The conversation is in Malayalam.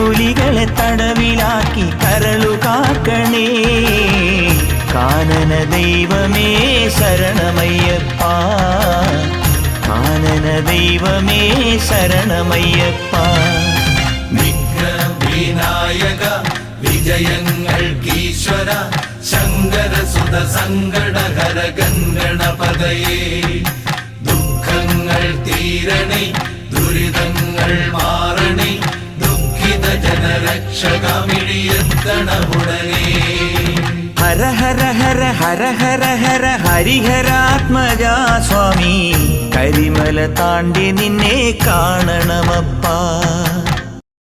പുലികളെ തടവിലാക്കി കരളു കാക്കണേ. കാനന ദൈവമേ ശരണമയ്യപ്പ, കാനന ദൈവമേ ശരണമയ്യപ്പ. വിഘ്നവിനായക വിജയങ്ങൾക്കീശ്വര ശങ്കരസുത സങ്കടഹര ഗണപതയേ. ദുഃഖങ്ങൾ തീരണേ ദുരിതങ്ങൾ മാറണേ ദുഃഖിത ജനരക്ഷകമിഴിയെത്തണമുടനേ. ഹര ഹര ഹര ഹര ഹര ഹര ഹരിഹരാത്മജാ സ്വാമി, കരിമല താണ്ടി നിന്നെ കാണണമപ്പാ.